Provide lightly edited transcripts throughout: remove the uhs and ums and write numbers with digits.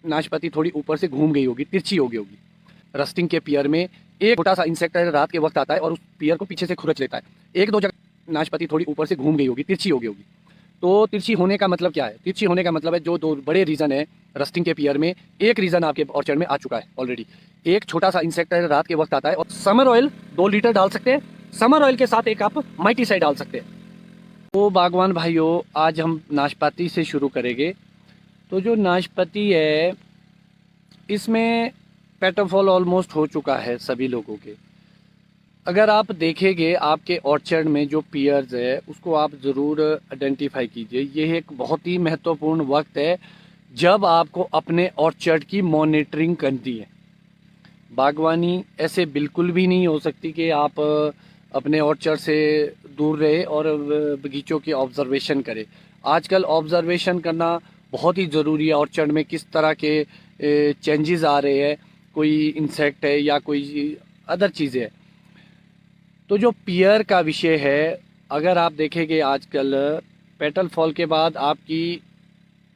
नाशपाती थोड़ी ऊपर से घूम गई होगी, तिरछी हो गई होगी। रस्टिंग के पियर में एक छोटा सा इंसेक्ट रात के वक्त आता है और उस पियर को पीछे से खुरच लेता है। एक दो जगह नाशपाती थोड़ी ऊपर से घूम गई होगी, तिरछी हो गई होगी। तो तिरछी होने का मतलब क्या है? तिरछी होने का मतलब है जो दो बड़े रीज़न है रस्टिंग के पियर में, एक रीज़न आपके ऑर्चर्ड में आ चुका है ऑलरेडी। एक छोटा सा इंसेक्ट रात के वक्त आता है और समर ऑयल 2 लीटर डाल सकते हैं। समर ऑयल के साथ एक आप माइटीसाइड डाल सकते हैं। तो बागवान भाइयों, आज हम नाशपाती से शुरू करेंगे। तो जो नाशपाती है इसमें पेटाफॉल ऑलमोस्ट हो चुका है सभी लोगों के। अगर आप देखेंगे आपके ऑर्चर्ड में जो पियर्स है उसको आप ज़रूर आइडेंटिफाई कीजिए। ये एक बहुत ही महत्वपूर्ण वक्त है जब आपको अपने ऑर्चर्ड की मॉनिटरिंग करनी है। बागवानी ऐसे बिल्कुल भी नहीं हो सकती कि आप अपने ऑर्चर्ड से दूर रहे और बगीचों की ऑब्जर्वेशन करें। आजकल ऑब्जर्वेशन करना बहुत ही ज़रूरी है। ऑर्चर्ड में किस तरह के चेंजेस आ रहे हैं, कोई इंसेक्ट है या कोई अदर चीज़ें हैं। तो जो पियर का विषय है, अगर आप देखेंगे आजकल पेटल फॉल के बाद आपकी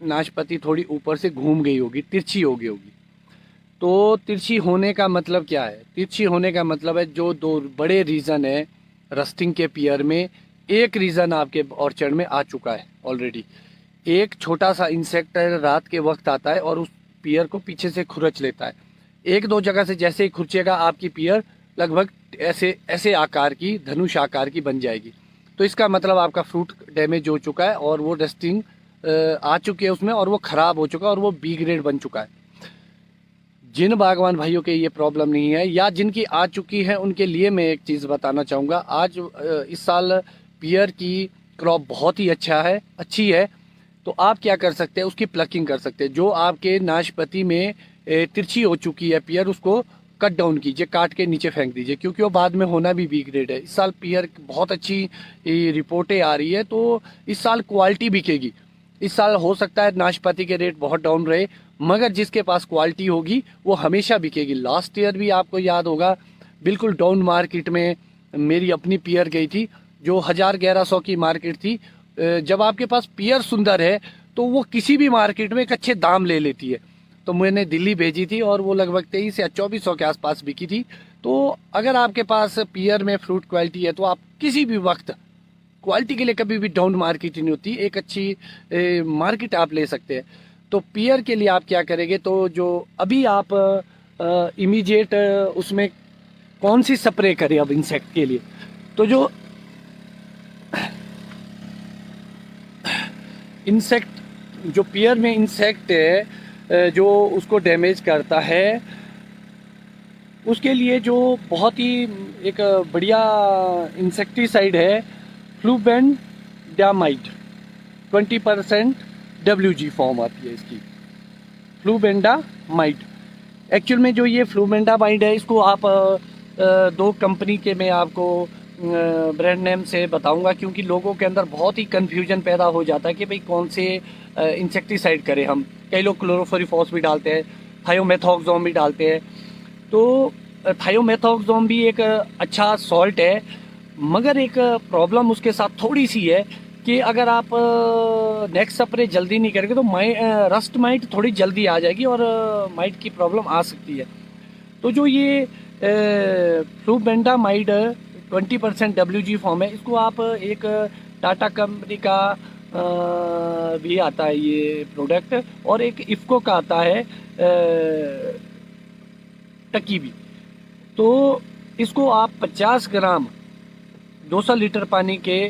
नाशपाती थोड़ी ऊपर से घूम गई होगी, तिरछी हो गई होगी। तो तिरछी होने का मतलब क्या है? तिरछी होने का मतलब है जो दो बड़े रीज़न है रस्टिंग के पियर में, एक रीज़न आपके ऑर्चर्ड में आ चुका है ऑलरेडी। एक छोटा सा इंसेक्ट रात के वक्त आता है और उस पियर को पीछे से खुरच लेता है। एक दो जगह से जैसे ही खुरचेगा आपकी पियर लगभग ऐसे आकार की, धनुष आकार की बन जाएगी। तो इसका मतलब आपका फ्रूट डैमेज हो चुका है और वो रस्टिंग आ चुकी है उसमें और वो ख़राब हो चुका है और वो बी ग्रेड बन चुका है। जिन बागवान भाइयों के ये प्रॉब्लम नहीं है या जिनकी आ चुकी है उनके लिए मैं एक चीज़ बताना चाहूँगा। आज इस साल पियर की क्रॉप बहुत ही अच्छी है। तो आप क्या कर सकते हैं, उसकी प्लकिंग कर सकते हैं। जो आपके नाशपाती में तिरछी हो चुकी है पियर, उसको कट डाउन कीजिए, काट के नीचे फेंक दीजिए, क्योंकि वो बाद में होना भी बी ग्रेड है। इस साल पियर बहुत अच्छी रिपोर्टें आ रही है, तो इस साल क्वालिटी बिकेगी। इस साल हो सकता है नाशपाती के रेट बहुत डाउन रहे, मगर जिसके पास क्वालिटी होगी वो हमेशा बिकेगी। लास्ट ईयर भी आपको याद होगा बिल्कुल डाउन मार्केट में मेरी अपनी पियर गई थी, जो 1000-1100 की मार्केट थी। जब आपके पास पियर सुंदर है तो वो किसी भी मार्केट में एक अच्छे दाम ले लेती है। तो मैंने दिल्ली भेजी थी और वो लगभग 23 या 2400 के आसपास बिकी थी। तो अगर आपके पास पियर में फ्रूट क्वालिटी है तो आप किसी भी वक्त, क्वालिटी के लिए कभी भी डाउन मार्केट नहीं होती, एक अच्छी मार्केट आप ले सकते हैं। तो पियर के लिए आप क्या करेंगे, तो जो अभी आप इमीडिएट उसमें कौन सी स्प्रे करें अब इंसेक्ट के लिए, तो जो इंसेक्ट, जो पियर में इंसेक्ट है जो उसको डैमेज करता है, उसके लिए जो बहुत ही एक बढ़िया इंसेक्टिसाइड है फ्लूबेंडामाइड। 20% WG फॉर्म आती है इसकी, फ्लूबेंडामाइड। एक्चुअल में जो ये फ्लूबेंडामाइड है इसको आप दो कंपनी के मैं आपको ब्रांड नेम से बताऊंगा, क्योंकि लोगों के अंदर बहुत ही कन्फ्यूजन पैदा हो जाता है कि भाई कौन से इंसेक्टिसाइड करें हम। कई लोग क्लोरोफोरिफॉस भी डालते हैं, थायोमेथोक्सोम भी डालते हैं। तो थायोमेथोक्सोम भी एक अच्छा सॉल्ट है, मगर एक प्रॉब्लम उसके साथ थोड़ी सी है कि अगर आप नेक्स्ट स्प्रे जल्दी नहीं करेंगे तो रस्ट माइट थोड़ी जल्दी आ जाएगी और माइट की प्रॉब्लम आ सकती है। तो जो ये फ्लूबेंडामाइड 20% WG फॉर्म है, इसको आप एक टाटा कंपनी का भी आता है ये प्रोडक्ट, और एक इफ़को का आता है टकी भी। तो इसको आप 50 ग्राम 200 लीटर पानी के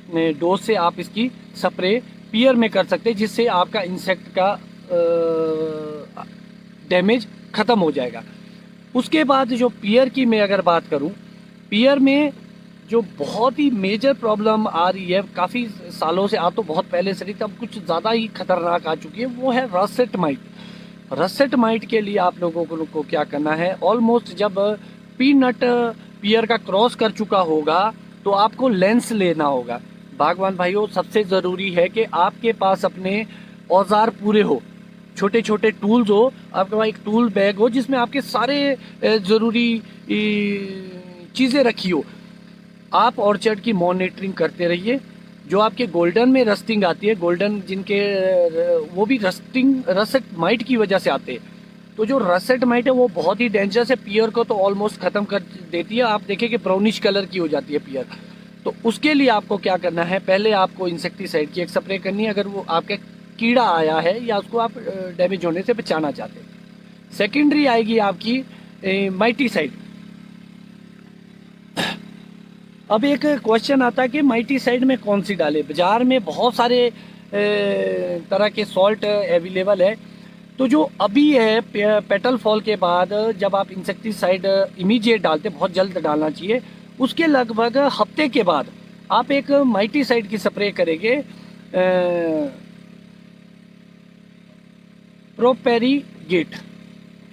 डोज से आप इसकी स्प्रे पियर में कर सकते हैं, जिससे आपका इंसेक्ट का डैमेज ख़त्म हो जाएगा। उसके बाद जो पियर की मैं अगर बात करूं, पियर में जो बहुत ही मेजर प्रॉब्लम आ रही है काफ़ी सालों से, आप तो बहुत पहले से रही थी, अब कुछ ज़्यादा ही खतरनाक आ चुकी है, वो है रसेट माइट। रसेट माइट के लिए आप लोगों को क्या करना है, ऑलमोस्ट जब पीनट पियर का क्रॉस कर चुका होगा तो आपको लेंस लेना होगा। बागवान भाइयों, सबसे ज़रूरी है कि आपके पास अपने औजार पूरे हो, छोटे छोटे टूल्स हो, आपके पास एक टूल बैग हो जिसमें आपके सारे ज़रूरी चीज़ें रखी हो। आप ऑर्चर्ड की मॉनिटरिंग करते रहिए। जो आपके गोल्डन में रस्टिंग आती है, गोल्डन जिनके वो भी रसेट माइट की वजह से आते हैं। तो जो रसेट माइट है वो बहुत ही डेंजरस है, पियर को तो ऑलमोस्ट ख़त्म कर देती है। आप देखें कि ब्राउनिश कलर की हो जाती है पियर। तो उसके लिए आपको क्या करना है, पहले आपको इंसेक्टिसाइड की एक स्प्रे करनी है अगर वो आपके कीड़ा आया है या उसको आप डैमेज होने से बचाना चाहते हैं। सेकेंडरी आएगी आपकी माइटीसाइड। अब एक क्वेश्चन आता है कि माइटीसाइड में कौन सी डालें। बाज़ार में बहुत सारे तरह के सॉल्ट अवेलेबल है। तो जो अभी है पेटल फॉल के बाद जब आप इंसेक्टिसाइड इमीडिएट डालते, बहुत जल्द डालना चाहिए, उसके लगभग हफ्ते के बाद आप एक माइटीसाइड की स्प्रे करेंगे प्रोपेरीगेट।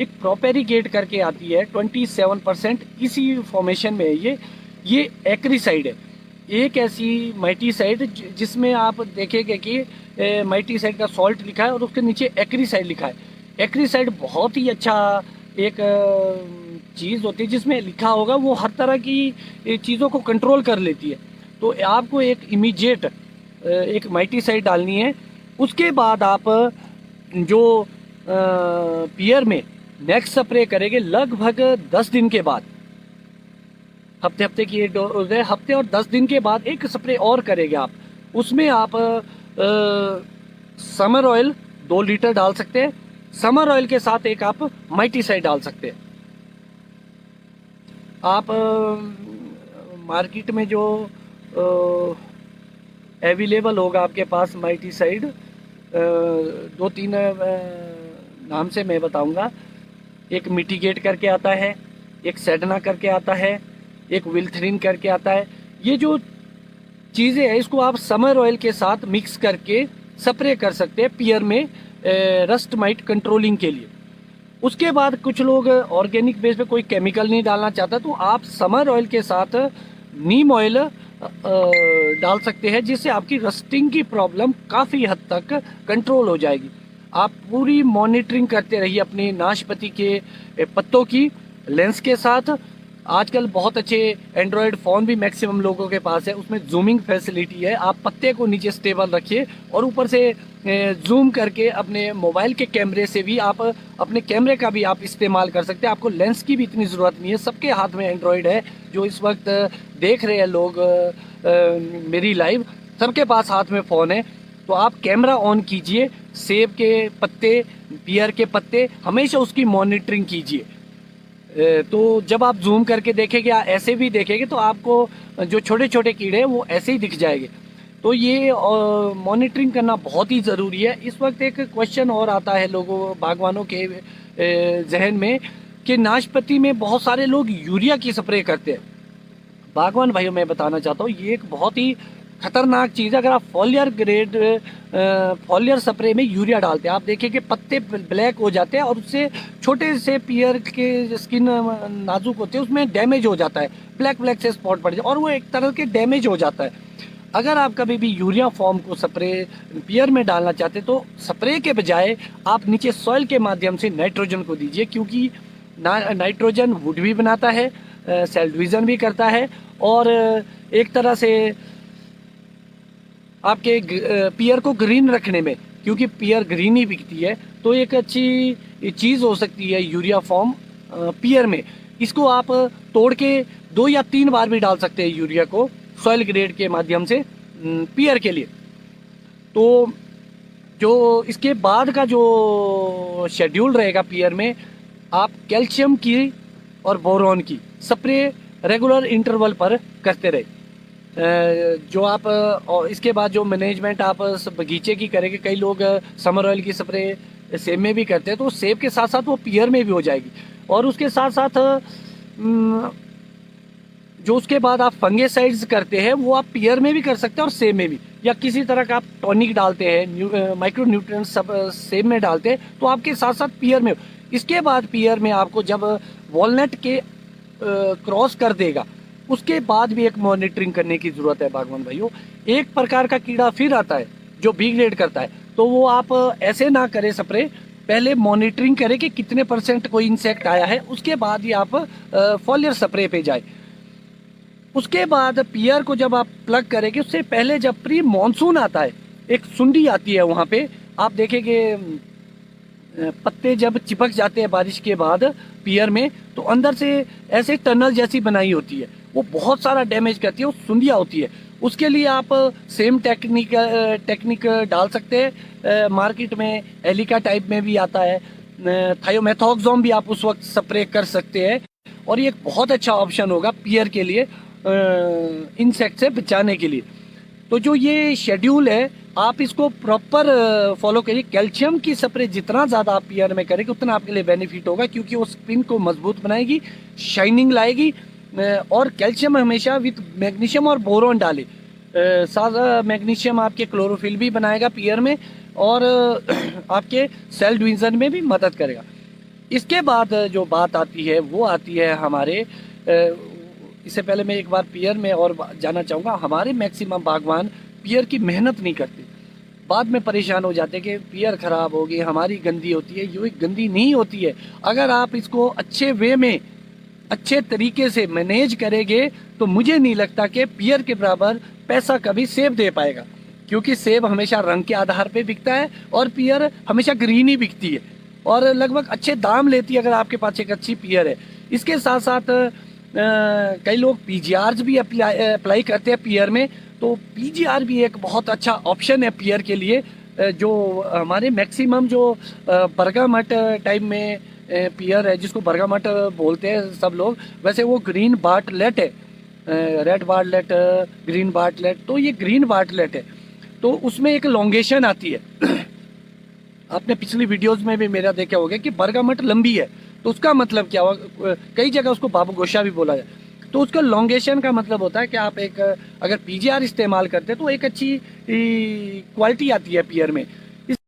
एक प्रोपेरीगेट करके आती है 27%, इसी फॉर्मेशन में है ये एक्रीसाइड है। एक ऐसी माइटीसाइड जिसमें आप देखेंगे कि माइटीसाइड का सॉल्ट लिखा है और उसके नीचे एक्रीसाइड लिखा है। एक्रीसाइड बहुत ही अच्छा एक चीज़ होती है जिसमें लिखा होगा वो हर तरह की चीज़ों को कंट्रोल कर लेती है। तो आपको एक इमीडिएट एक माइटीसाइड डालनी है। उसके बाद आप जो पियर में नेक्स्ट स्प्रे करेंगे लगभग 10 दिन के बाद। हफ्ते की एक डोज है, हफ्ते और 10 दिन के बाद एक स्प्रे और करेंगे आप। उसमें आप समर ऑयल 2 लीटर डाल सकते हैं। समर ऑयल के साथ एक आप माइटीसाइड डाल सकते हैं। आप मार्केट में जो अवेलेबल होगा आपके पास माइटीसाइड, 2-3 नाम से मैं बताऊंगा। एक मिटिगेट करके आता है, एक सेडना करके आता है, एक विल्थरिन करके आता है। ये जो चीज़ें हैं इसको आप समर ऑयल के साथ मिक्स करके स्प्रे कर सकते हैं पियर में रस्ट माइट कंट्रोलिंग के लिए। उसके बाद कुछ लोग ऑर्गेनिक बेस पे कोई केमिकल नहीं डालना चाहता तो आप समर ऑयल के साथ नीम ऑयल डाल सकते हैं, जिससे आपकी रस्टिंग की प्रॉब्लम काफ़ी हद तक कंट्रोल हो जाएगी। आप पूरी मॉनिटरिंग करते रहिए अपने नाशपाती के पत्तों की लेंस के साथ। आजकल बहुत अच्छे एंड्रॉयड फ़ोन भी मैक्सिमम लोगों के पास है, उसमें जूमिंग फैसिलिटी है। आप पत्ते को नीचे स्टेबल रखिए और ऊपर से जूम करके अपने मोबाइल के कैमरे से भी आप अपने कैमरे का भी आप इस्तेमाल कर सकते हैं। आपको लेंस की भी इतनी ज़रूरत नहीं है। सबके हाथ में एंड्रॉयड है, जो इस वक्त देख रहे हैं लोग मेरी लाइव, सबके पास हाथ में फ़ोन है। तो आप कैमरा ऑन कीजिए, सेब के पत्ते, पियर के पत्ते, हमेशा उसकी मॉनिटरिंग कीजिए। तो जब आप जूम करके देखेंगे या ऐसे भी देखेंगे तो आपको जो छोटे छोटे कीड़े हैं वो ऐसे ही दिख जाएंगे। तो ये मॉनिटरिंग करना बहुत ही ज़रूरी है। इस वक्त एक क्वेश्चन और आता है लोगों बागवानों के जहन में कि नाशपाती में बहुत सारे लोग यूरिया की स्प्रे करते हैं। बागवान भाइयों मैं बताना चाहता हूँ ये एक बहुत ही खतरनाक चीज़ है। अगर आप फॉलियर स्प्रे में यूरिया डालते हैं, आप देखिए कि पत्ते ब्लैक हो जाते हैं और उससे छोटे से पियर के स्किन नाजुक होते हैं, उसमें डैमेज हो जाता है, ब्लैक से स्पॉट पड़ जाए और वो एक तरह के डैमेज हो जाता है। अगर आप कभी भी यूरिया फॉर्म को स्प्रे पियर में डालना चाहते तो स्प्रे के बजाय आप नीचे सॉइल के माध्यम से नाइट्रोजन को दीजिए, क्योंकि नाइट्रोजन वुड भी बनाता है, सेल डिवीज़न भी करता है और एक तरह से आपके पियर को ग्रीन रखने में, क्योंकि पियर ग्रीन ही बिकती है, तो एक अच्छी चीज़ हो सकती है यूरिया फॉर्म पियर में। इसको आप तोड़ के 2 या 3 बार भी डाल सकते हैं यूरिया को सॉइल ग्रेड के माध्यम से पियर के लिए। तो जो इसके बाद का जो शेड्यूल रहेगा पियर में, आप कैल्शियम की और बोरॉन की स्प्रे रेगुलर इंटरवल पर करते रहे। जो आप और इसके बाद जो मैनेजमेंट आप बगीचे की करेंगे, कई लोग समर ऑयल की स्प्रे सेब में भी करते हैं, तो सेब के साथ साथ वो पियर में भी हो जाएगी। और उसके साथ साथ जो उसके बाद आप फंगेसाइड्स करते हैं वो आप पियर में भी कर सकते हैं और सेब में भी, या किसी तरह का आप टॉनिक डालते हैं, माइक्रो न्यूट्रिएंट्स सब सेब में डालते हैं तो आपके साथ साथ पियर में। इसके बाद पियर में आपको जब वॉलनट के क्रॉस कर देगा उसके बाद भी एक मॉनिटरिंग करने की ज़रूरत है बागवान भाइयों। एक प्रकार का कीड़ा फिर आता है जो बी ग्रेड करता है, तो वो आप ऐसे ना करें स्प्रे, पहले मॉनिटरिंग करें कि कितने % कोई इंसेक्ट आया है, उसके बाद ही आप फॉलियर स्प्रे पे जाए। उसके बाद पियर को जब आप प्लग करेंगे उससे पहले जब प्री मानसून आता है, एक सुंडी आती है वहाँ पे, आप देखेंगे पत्ते जब चिपक जाते हैं बारिश के बाद पियर में, तो अंदर से ऐसे टनल जैसी बनाई होती है, वो बहुत सारा डैमेज करती है, वो सुंडिया होती है। उसके लिए आप सेम टेक्निक डाल सकते हैं। मार्केट में एलिका टाइप में भी आता है, थायोमेथोक्सोम भी आप उस वक्त स्प्रे कर सकते हैं, और ये एक बहुत अच्छा ऑप्शन होगा पियर के लिए इंसेक्ट से बचाने के लिए। तो जो ये शेड्यूल है आप इसको प्रॉपर फॉलो करिए। कैल्शियम की स्प्रे जितना ज़्यादा आप पियर में करेंगे उतना आपके लिए बेनिफिट होगा, क्योंकि वो स्किन को मजबूत बनाएगी, शाइनिंग लाएगी। और कैल्शियम हमेशा विथ मैग्नीशियम और बोरोन डालें। साथ मैग्नीशियम आपके क्लोरोफिल भी बनाएगा पियर में, और आपके सेल डिवीजन में भी मदद करेगा। इसके बाद जो बात आती है वो आती है हमारे इससे पहले मैं एक बार पियर में और जाना चाहूँगा। हमारे मैक्सिमम बागवान पियर की मेहनत नहीं करते, बाद में परेशान हो जाते कि पियर ख़राब होगी, हमारी गंदी होती है। ये गंदी नहीं होती है, अगर आप इसको अच्छे वे में अच्छे तरीके से मैनेज करेंगे तो मुझे नहीं लगता कि पियर के बराबर पैसा कभी सेब दे पाएगा, क्योंकि सेब हमेशा रंग के आधार पे बिकता है और पियर हमेशा ग्रीन ही बिकती है, और लगभग अच्छे दाम लेती है अगर आपके पास एक अच्छी पियर है। इसके साथ साथ कई लोग पीजीआर भी अप्लाई करते हैं पियर में, तो पीजीआर भी एक बहुत अच्छा ऑप्शन है पियर के लिए। जो हमारे मैक्सिमम जो बरगामट टाइप में पियर है, जिसको बरगामट बोलते हैं सब लोग, वैसे वो ग्रीन बार्टलेट है, रेड बार्टलेट, ग्रीन बार्टलेट। तो ये ग्रीन बार्टलेट है, तो उसमें एक लॉन्गेशन आती है। आपने पिछली वीडियोस में भी मेरा देखा होगा कि बरगामट लंबी है, तो उसका मतलब क्या हुआ, कई जगह उसको बाबू गोशा भी बोला जाए। तो उसका लॉन्गेशन का मतलब होता है कि आप एक अगर पीजीआर इस्तेमाल करते हैं तो एक अच्छी क्वालिटी आती है पियर में।